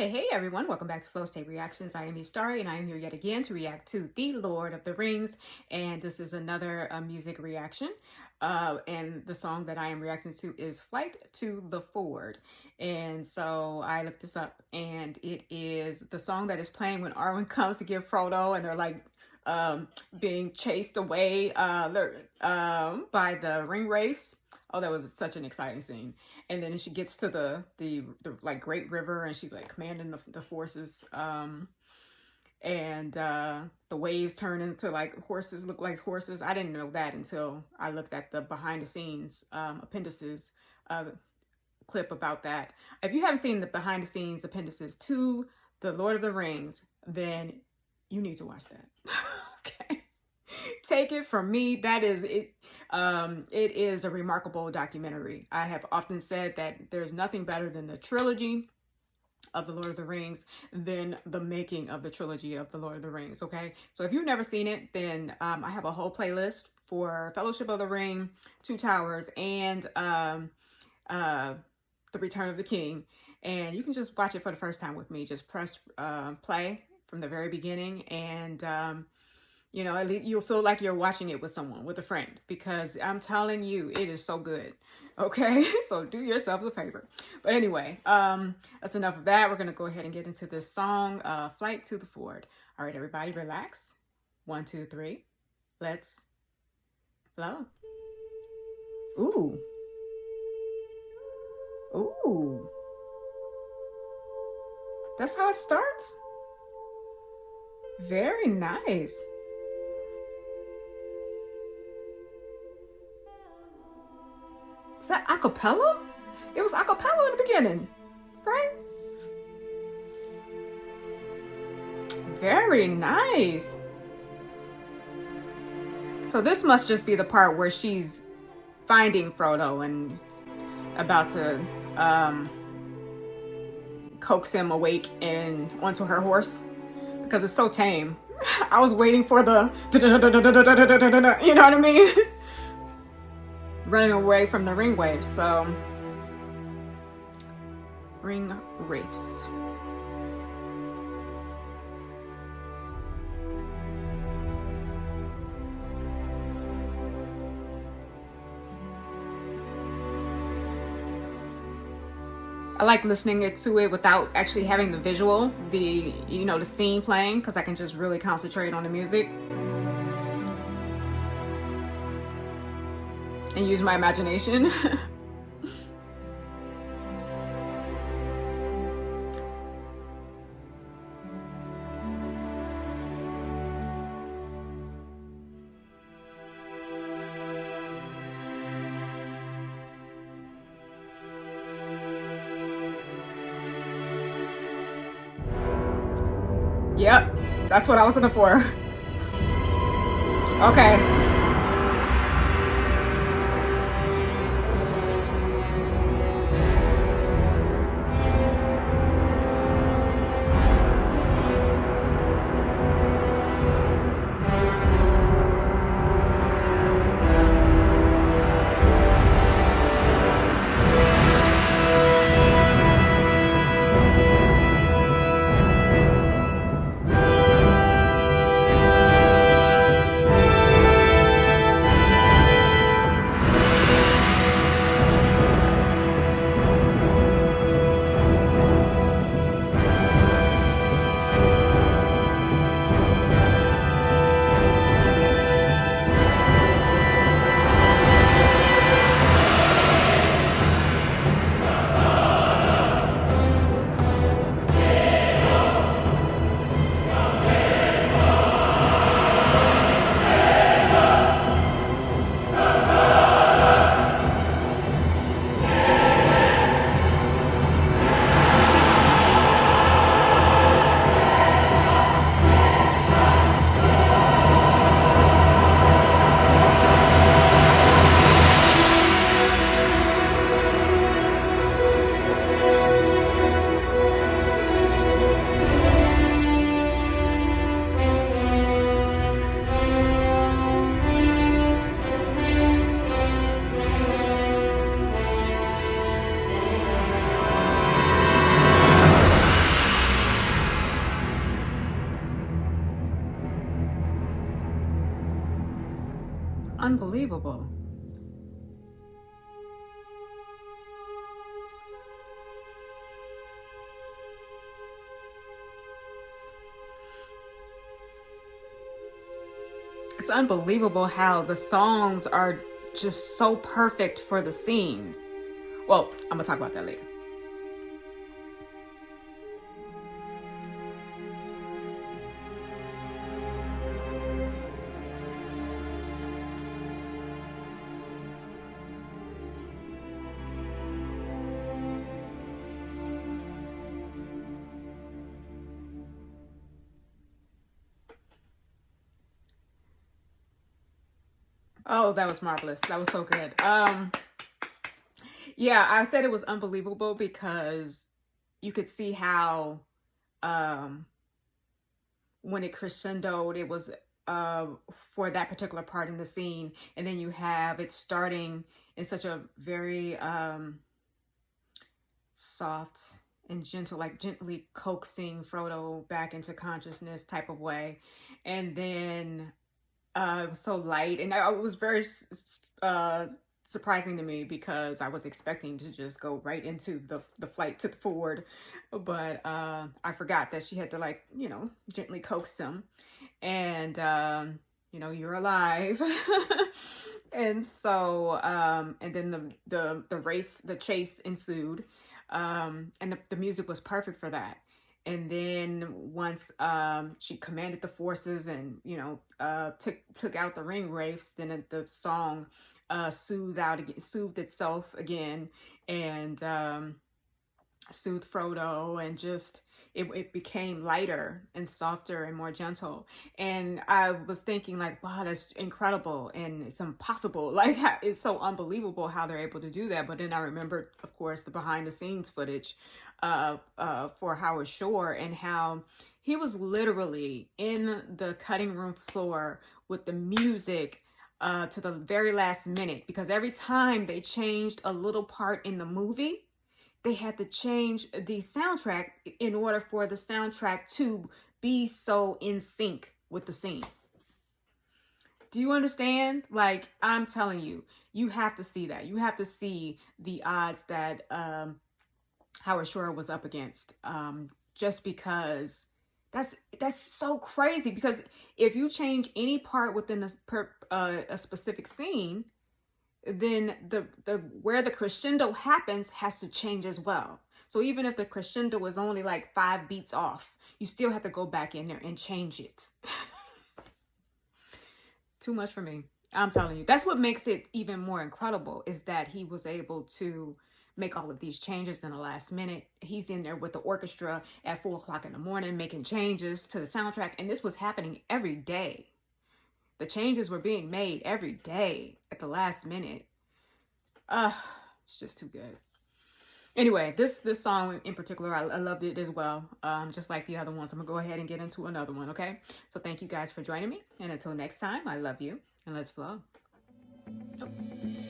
Hey everyone, welcome back to Flow State Reactions. I am Starry and I am here yet again to react to The Lord of the Rings. And this is another music reaction. And the song that I am reacting to is Flight to the Ford. And so I looked this up and it is the song that is playing when Arwen comes to give Frodo and they're like being chased away by the ring wraiths. Oh, that was such an exciting scene. And then she gets to the like great river and she's like commanding the forces. And the waves turn into like horses, look like horses. I didn't know that until I looked at the behind the scenes appendices clip about that. If you haven't seen the behind the scenes appendices to The Lord of the Rings, then you need to watch that. Okay. Take it from me, that is it. It is a remarkable documentary. I have often said that there's nothing better than the trilogy of The Lord of the Rings than the making of the trilogy of The Lord of the Rings, okay? So if you've never seen it, then I have a whole playlist for Fellowship of the Ring, Two Towers, and The Return of the King. And you can just watch it for the first time with me. Just press play from the very beginning and you know, at least you'll feel like you're watching it with someone, with a friend, because I'm telling you, it is so good. Okay, so do yourselves a favor. But anyway, that's enough of that. We're going to go ahead and get into this song, Flight to the Ford. All right, everybody, relax. 1, 2, 3. Let's flow. Ooh. Ooh. That's how it starts? Very nice. Is that acapella? It was acapella in the beginning, right? Very nice. So this must just be the part where she's finding Frodo and about to coax him awake and onto her horse, because it's so tame. I was waiting for the you know what I mean? Running away from the ring waves. So ring wraiths. I like listening to it without actually having the visual, the scene playing, because I can just really concentrate on the music and use my imagination. Yep, that's what I was looking for. Okay. unbelievable. It's unbelievable how the songs are just so perfect for the scenes. Well, I'm gonna talk about that later. Oh, that was marvelous. That was so good. Yeah, I said it was unbelievable because you could see how um when it crescendoed, it was uh for that particular part in the scene, and then you have it starting in such a very soft and gentle, like gently coaxing Frodo back into consciousness type of way, and then it was so light, and it was very uh surprising to me because I was expecting to just go right into the flight to the forward, but I forgot that she had to, like, gently coax him, and you're alive. And so and then the race, the chase ensued, and the music was perfect for that. And then once she commanded the forces and took out the ring wraiths, then the song soothed itself again, and soothed Frodo, and just it became lighter and softer and more gentle. And I was thinking, like, wow, that's incredible, and it's impossible. Like, it's so unbelievable how they're able to do that. But then I remembered, of course, the behind the scenes footage for Howard Shore, and how he was literally in the cutting room floor with the music to the very last minute, because every time they changed a little part in the movie, they had to change the soundtrack in order for the soundtrack to be so in sync with the scene. Do you understand? Like, I'm telling you, you have to see that. You have to see the odds that Howard Shore was up against, just because that's so crazy. Because if you change any part within a specific scene, then the where the crescendo happens has to change as well. So even if the crescendo was only like 5 beats off, you still have to go back in there and change it. Too much for me. I'm telling you. That's what makes it even more incredible, is that he was able to make all of these changes in the last minute. He's in there with the orchestra at 4:00 in the morning making changes to the soundtrack, and this was happening every day. The changes were being made every day at the last minute. It's just too good. Anyway, this song in particular, I loved it as well. Just like the other ones. I'm gonna go ahead and get into another one, okay? So thank you guys for joining me, and until next time, I love you, and let's flow. Oh.